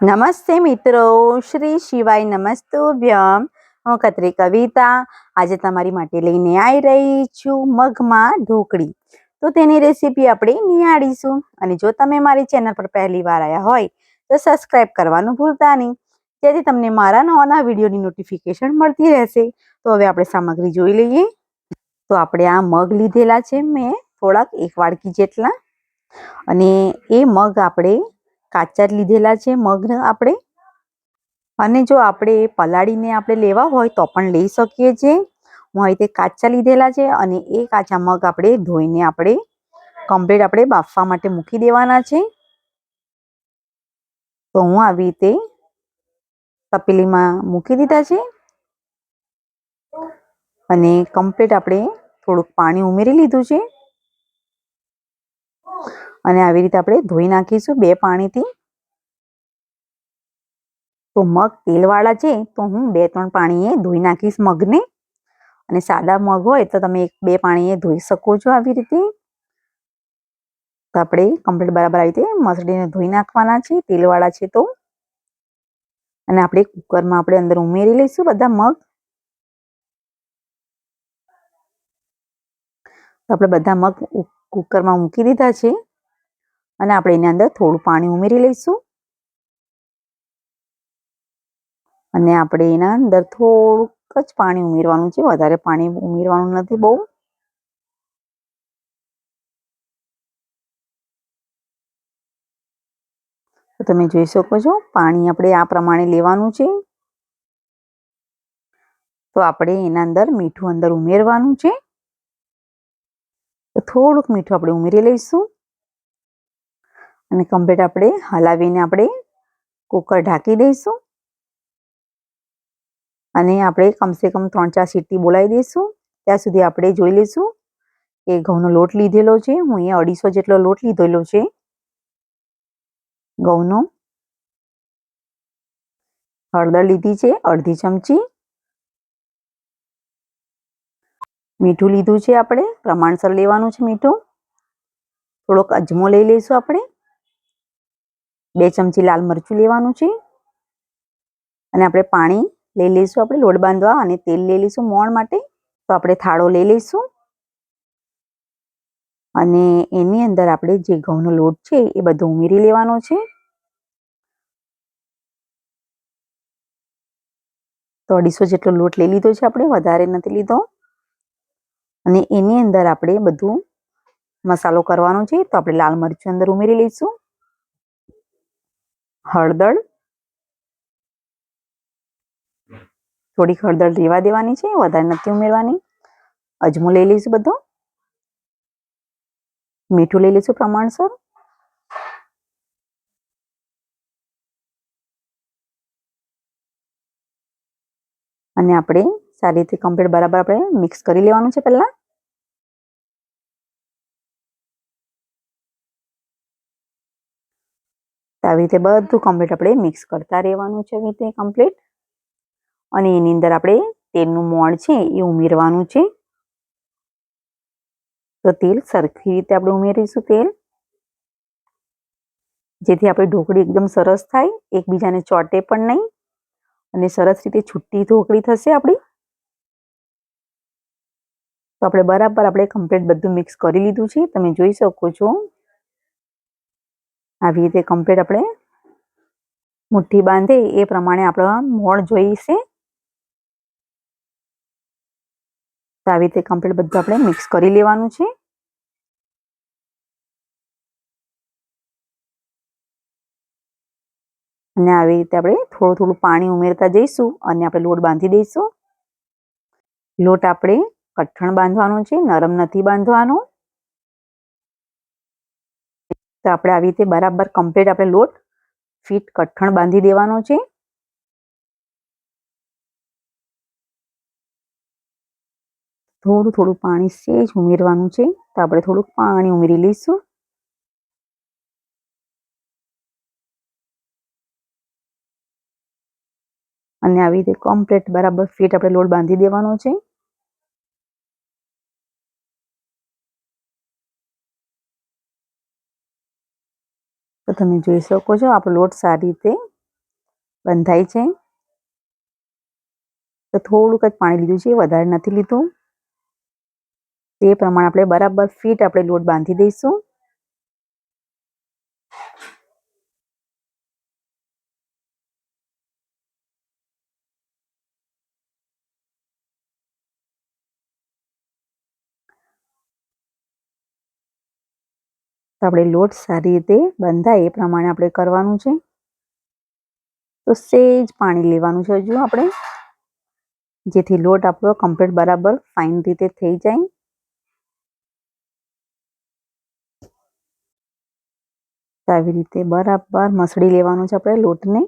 નમસ્તે મિત્રો, શ્રી શિવાય નમસ્તુભ્યમ. હું ખત્રી કવિતા આજે તમારી માટે લઈને આવી રહી છું મગમાં ઢોકળી. તો તેની રેસીપી આપણે નિહાળીશું. અને જો તમે મારી ચેનલ પર પહેલી વાર આવ્યા હોય તો સબસ્ક્રાઇબ કરવાનું ભૂલતા નહીં, જેથી તમને મારા નવા વિડીયોની નોટિફિકેશન મળતી રહેશે. તો હવે આપણે સામગ્રી જોઈ લઈએ. તો આપણે આ મગ લીધેલા છે મેં, થોડાક 1 વાડકી જેટલા. અને એ મગ આપણે કાચા જ લીધેલા છે મગ આપણે. અને જો આપણે પલાળીને આપણે લેવા હોય તો પણ લઈ શકીએ છીએ. હું આ રીતે કાચા લીધેલા છે અને એ કાચા મગ આપણે ધોઈને આપણે કમ્પ્લીટ આપણે બાફવા માટે મૂકી દેવાના છે. તો હું આવી રીતે તપેલીમાં મૂકી દીધા છે અને કમ્પ્લીટ આપણે થોડુંક પાણી ઉમેરી લીધું છે અને આવી રીતે આપણે ધોઈ નાખીશું 2 પાણીથી. તો મગ તેલવાળા છે તો હું 2-3 પાણીએ ધોઈ નાખીશ મગને. અને સાદા મગ હોય તો તમે 1-2 પાણીએ ધોઈ શકો છો આવી રીતે. તો આપણે કમ્પ્લીટ બરાબર આવી રીતે મસળીને ધોઈ નાખવાના છે તેલવાળા છે તો. અને આપણે કુકરમાં આપણે અંદર ઉમેરી લઈશું બધા મગ. તો આપણે બધા મગ કુકરમાં મૂકી દીધા છે અને આપણે એની અંદર થોડું પાણી ઉમેરી લઈશું. અને આપણે એના અંદર થોડુંક જ પાણી ઉમેરવાનું છે, વધારે પાણી ઉમેરવાનું નથી બહુ. તો તમે જોઈ શકો છો પાણી આપણે આ પ્રમાણે લેવાનું છે. તો આપણે એના અંદર મીઠું અંદર ઉમેરવાનું છે. તો થોડુંક મીઠું આપણે ઉમેરી લઈશું અને કમ્પ્લીટ આપણે હલાવીને આપણે કુકર ઢાંકી દઈશું. અને આપણે કમસે કમ 3-4 સીટી બોલાવી દઈશું. ત્યાં સુધી આપણે જોઈ લઈશું કે ઘઉંનો લોટ લીધેલો છે. હું અહીંયા 250 જેટલો લોટ લીધેલો છે ઘઉંનો. હળદર લીધી છે અડધી ચમચી. મીઠું લીધું છે આપણે, પ્રમાણસર લેવાનું છે મીઠું. થોડોક અજમો લઈ લઈશું આપણે. 2 ચમચી લાલ મરચું લેવાનું છે. અને આપણે પાણી લઈ લઈશું આપણે લોટ બાંધવા, અને તેલ લઈ લઈશું મોણ માટે. તો આપણે થાળો લઈ લઈશું અને એની અંદર આપણે જે ઘઉંનો લોટ છે એ બધો ઉમેરી લેવાનો છે. તો 250 જેટલો લોટ લઈ લીધો છે આપણે, વધારે નથી લીધો. અને એની અંદર આપણે બધું મસાલો કરવાનો છે. તો આપણે લાલ મરચું અંદર ઉમેરી લઈશું, હળદર, થોડીક હળદર રેવા દેવાની છે, વધારે નથી ઉમેરવાની. અજમો લઈ લઈશું બધો, મીઠું લઈ લઈશું પ્રમાણસર. અને આપણે સારી રીતે કમ્પ્લીટ બરાબર આપણે મિક્સ કરી લેવાનું છે પહેલા. આવી રીતે બધું કમ્પ્લીટ આપણે મિક્સ કરતા રહેવાનું છે આવી રીતે કમ્પ્લીટ. અને એની અંદર આપણે તેલનું મોણ છે એ ઉમેરવાનું છે. તો તેલ સરખી રીતે આપણે ઉમેરીશું તેલ, જેથી આપણી ઢોકળી એકદમ સરસ થાય, એકબીજાને ચોટે પણ નહીં અને સરસ રીતે છૂટી ઢોકળી થશે આપણી. તો આપણે બરાબર આપણે કમ્પ્લીટ બધું મિક્સ કરી લીધું છે, તમે જોઈ શકો છો. આવી રીતે કમ્પ્લીટ આપણે મુઠ્ઠી બાંધે એ પ્રમાણે આપણે મોણ જોઈશે. તો આવી રીતે કમ્પ્લીટ બધું આપણે મિક્સ કરી લેવાનું છે. અને આવી રીતે આપણે થોડું થોડું પાણી ઉમેરતા જઈશું અને આપણે લોટ બાંધી દઈશું. લોટ આપણે કઠણ બાંધવાનો છે, નરમ નથી બાંધવાનો. તો આપણે આવી રીતે બરાબર કમ્પ્લીટ આપણે લોટ ફીટ કઠણ બાંધી દેવાનો છે. થોડું થોડું પાણી સહેજ ઉમેરવાનું છે. તો આપણે થોડુંક પાણી ઉમેરી લઈશું. અને આવી રીતે કમ્પ્લીટ બરાબર ફીટ આપણે લોટ બાંધી દેવાનો છે. તો તમે જોઈ શકો છો આપણો લોટ સારી રીતે બંધાય છે. તો થોડુંક જ પાણી લીધું છે, વધારે નથી લીધું. તે પ્રમાણે આપણે બરાબર ફિટ આપણે લોટ બાંધી દઈશું. તો આપણે લોટ સારી રીતે બંધાય એ પ્રમાણે આપણે કરવાનું છે. તો સેજ પાણી લેવાનું છે હજુ આપણે, જેથી લોટ આપણો કમ્પ્લીટ બરાબર ફાઇન રીતે થઈ જાય. તો આવી રીતે બરાબર મસળી લેવાનું છે આપણે લોટને.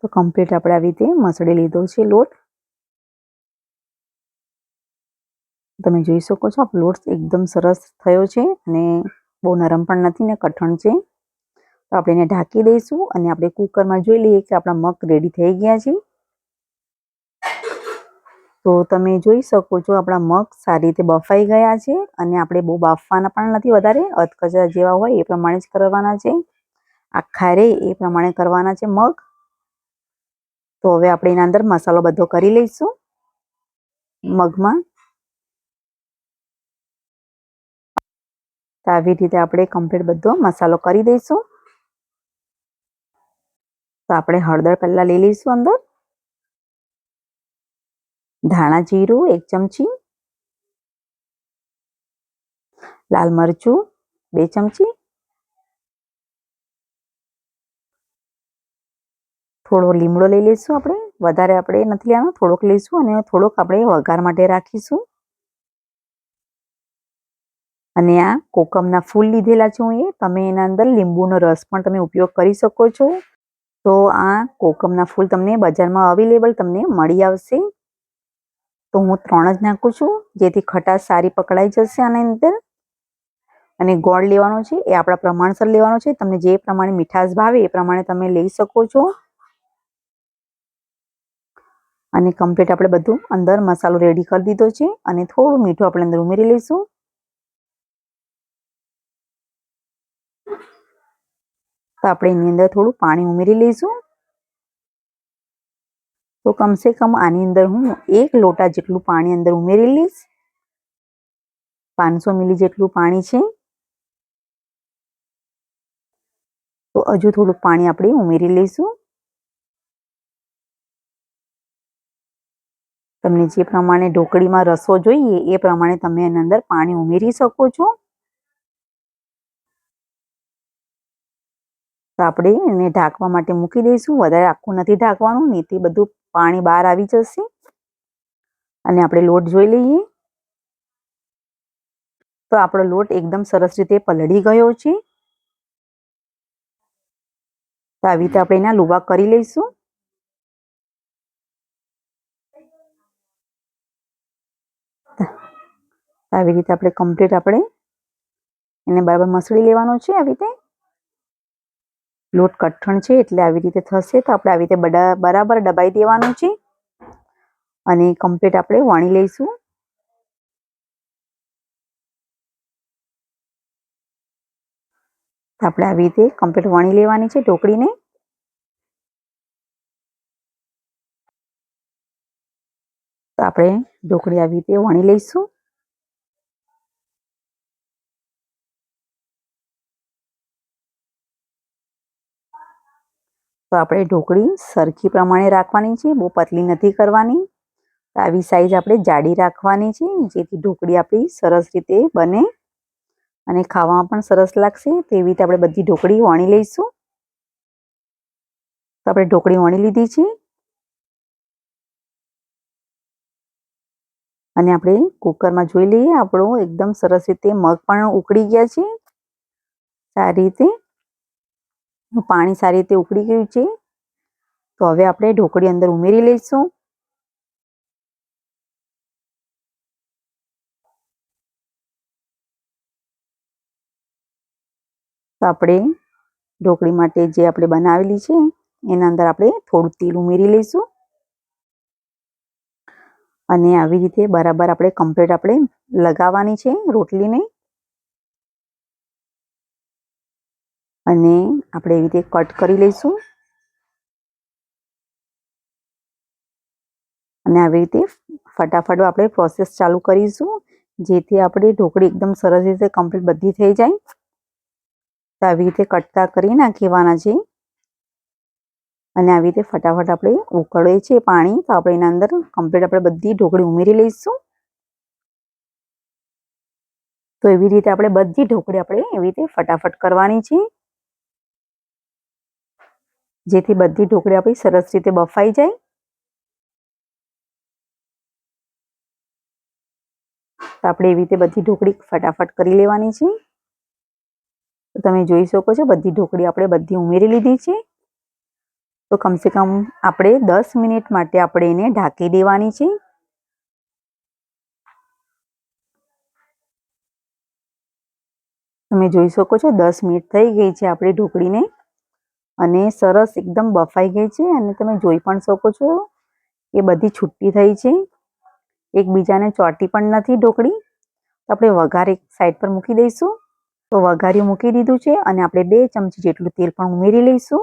તો કમ્પ્લીટ આપણે આવી રીતે મસળી લીધો છે લોટ. તમે જોઈ શકો છો આપણો લોટ એકદમ સરસ થયો છે અને બહુ નરમ પણ નથી ને કઠણ છે. તો આપણે એને ઢાંકી દઈશું અને આપણે કુકરમાં જોઈ લઈએ કે આપણા મગ રેડી થઈ ગયા છે. તો તમે જોઈ શકો છો આપણા મગ સારી રીતે બફાઈ ગયા છે અને આપણે બહુ બાફવાના પણ નથી વધારે, અધકચરા જેવા હોય એ પ્રમાણે જ કરવાના છે. આખા રે એ પ્રમાણે કરવાના છે મગ. તો હવે આપણે એના અંદર મસાલો બધો કરી લઈશું મગમાં. તો આવી રીતે આપણે કમ્પ્લીટ બધો મસાલો કરી દઈશું. તો આપણે હળદર પહેલા લઈ લઈશું અંદર, ધાણા જીરું 1 ચમચી, લાલ મરચું 2 ચમચી, થોડો લીમડો લઈ લઈશું આપણે, વધારે આપણે નથી લેવાનો, થોડોક લઈશું અને થોડોક આપણે વઘાર માટે રાખીશું. અને આ કોકમના ફૂલ લીધેલા છે હું, તમે એના અંદર લીંબુનો રસ પણ તમે ઉપયોગ કરી શકો છો. તો આ કોકમના ફૂલ તમને બજારમાં અવેલેબલ તમને મળી આવશે. તો હું 3 જ નાખું છું, જેથી ખટાશ સારી પકડાઈ જશે આની અંદર. અને ગોળ લેવાનો છે, એ આપણા પ્રમાણસર લેવાનો છે. તમને જે પ્રમાણે મીઠાશ ભાવે એ પ્રમાણે તમે લઈ શકો છો. અને કમ્પ્લીટ આપણે બધું અંદર મસાલો રેડી કરી દીધો છે અને થોડું મીઠું આપણે અંદર ઉમેરી લઈશું. તો આપણે એની અંદર થોડું પાણી ઉમેરી લઈશું. તો કમસે કમ આની અંદર હું 1 લોટા જેટલું પાણી અંદર ઉમેરી લઈશ. 500 મિલી જેટલું પાણી છે. તો હજુ થોડું પાણી આપણે ઉમેરી લઈશું. તમને જે પ્રમાણે ઢોકળીમાં રસો જોઈએ એ પ્રમાણે તમે એની અંદર પાણી ઉમેરી શકો છો. તો આપણે એને ઢાંકવા માટે મૂકી દઈશું. વધારે આખું નથી ઢાંકવાનું, નીથી બધું પાણી બહાર આવી જશે. અને આપણે લોટ જોઈ લઈએ. તો આપણો લોટ એકદમ સરસ રીતે પલળી ગયો છે. તો આવી રીતે આપણે એના લુવા કરી લઈશું. આવી રીતે આપણે કમ્પ્લીટ આપણે એને બરાબર મસળી લેવાનું છે. આવી રીતે લોટ કઠણ છે એટલે આવી રીતે થશે. તો આપણે આવી રીતે બરાબર દબાઈ દેવાનું છે અને કમ્પ્લીટ આપણે વણી લઈશું. આપણે આવી રીતે કમ્પ્લીટ વણી લેવાની છે ઢોકળીને. તો આપણે ઢોકળી આવી રીતે વણી લઈશું. તો આપણે ઢોકળી સરખી પ્રમાણે રાખવાની છે, બહુ પતલી નથી કરવાની. તો આવી સાઈઝ આપણે જાડી રાખવાની છે, જેથી ઢોકળી આપણી સરસ રીતે બને અને ખાવામાં પણ સરસ લાગશે. તેવી રીતે આપણે બધી ઢોકળી વણી લઈશું. તો આપણે ઢોકળી વણી લીધી છે અને આપણે કુકરમાં જોઈ લઈએ. આપણું એકદમ સરસ રીતે મગ પણ ઉકળી ગયા છે સારી રીતે. પાણી સારી રીતે ઉકળી ગયું છે. તો હવે આપણે ઢોકળી અંદર ઉમેરી લઈશું. તો આપણે ઢોકળી માટે જે આપણે બનાવેલી છે એના અંદર આપણે થોડું તેલ ઉમેરી લઈશું અને આવી રીતે બરાબર આપણે કમ્પ્લીટ આપણે લગાવવાની છે રોટલીને. અને આપણે એવી રીતે કટ કરી લઈશું અને આવી રીતે ફટાફટ આપણે પ્રોસેસ ચાલુ કરીશું, જેથી આપણી ઢોકળી એકદમ સરસ રીતે કમ્પ્લીટ બધી થઈ જાય. તો આવી રીતે કટકા કરી નાખવાના છે અને આવી રીતે ફટાફટ આપણે ઉકળે છે પાણી, તો આપણે એના અંદર કમ્પ્લીટ આપણે બધી ઢોકળી ઉમેરી લઈશું. તો એવી રીતે આપણે બધી ઢોકળી આપણે એવી રીતે ફટાફટ કરવાની છે, જેથી બધી ઢોકળી આપણી સરસ રીતે બફાઈ જાય. તો આપણે એવી રીતે બધી ઢોકળી ફટાફટ કરી લેવાની છે. તો તમે જોઈ શકો છો બધી ઢોકળી આપણે બધી ઉમેરી લીધી છે. તો કમસે કમ આપણે 10 મિનિટ માટે આપણે એને ઢાંકી દેવાની છે. તમે જોઈ શકો છો 10 મિનિટ થઈ ગઈ છે આપણી ઢોકળીને અને સરસ એકદમ બફાઈ ગઈ છે અને તમે જોઈ પણ શકો છો કે બધી છૂટી થઈ છે, એકબીજાને ચોંટી પણ નથી ઢોકળી. તો આપણે વઘાર એક સાઈડ પર મૂકી દઈશું. તો વઘારી મૂકી દીધું છે અને આપણે 2 ચમચી જેટલું તેલ પણ ઉમેરી લઈશું.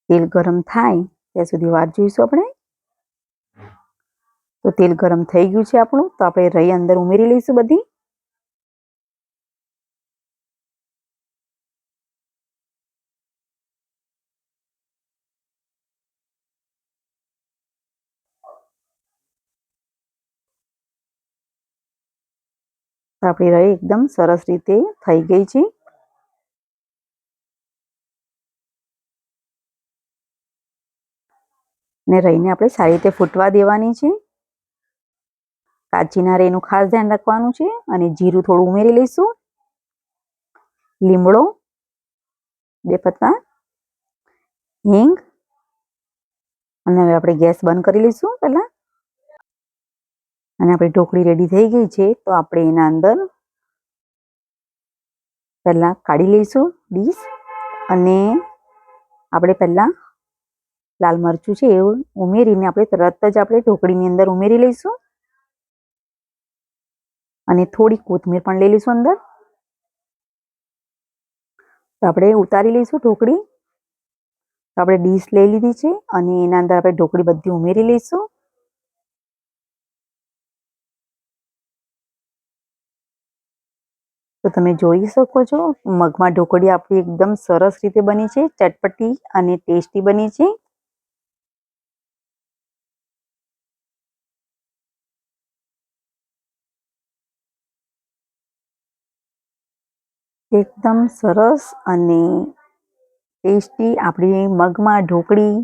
તેલ ગરમ થાય ત્યાં સુધી વાત જોઈશું આપણે. તો તેલ ગરમ થઈ ગયું છે આપણું, તો આપણે રાઈ અંદર ઉમેરી લઈશું બધી. તો આપણી રાઈ એકદમ સરસ રીતે થઈ ગઈ છે. ને રાઈને આપણે સારી રીતે ફૂટવા દેવાની છે. કાચી ના રહે એનું ખાસ ધ્યાન રાખવાનું છે. અને જીરું થોડું ઉમેરી લઈશું. લીમડો 2 પત્તા, હિંગ અને હવે આપણે ગેસ બંધ કરી લઈશું પહેલા. અને આપણી ઢોકળી રેડી થઈ ગઈ છે, તો આપણે એના અંદર પહેલા કાઢી લઈશું ડીશ અને આપણે પહેલા લાલ મરચું છે એવું ઉમેરીને આપણે તરત જ આપણે ઢોકળીની અંદર ઉમેરી લઈશું અને થોડી કોથમીર પણ લઈ લઈશું અંદર. તો આપણે ઉતારી લઈશું ઢોકળી. તો આપણે ડીશ લઈ લીધી છે અને એના અંદર આપણે ઢોકળી બધી ઉમેરી લઈશું. તો તમે જોઈ શકો છો મગમાં ઢોકળી આપણી એકદમ સરસ રીતે બની છે, ચટપટી અને ટેસ્ટી બની છે. એકદમ સરસ અને ટેસ્ટી આપણી મગમાં ઢોકળી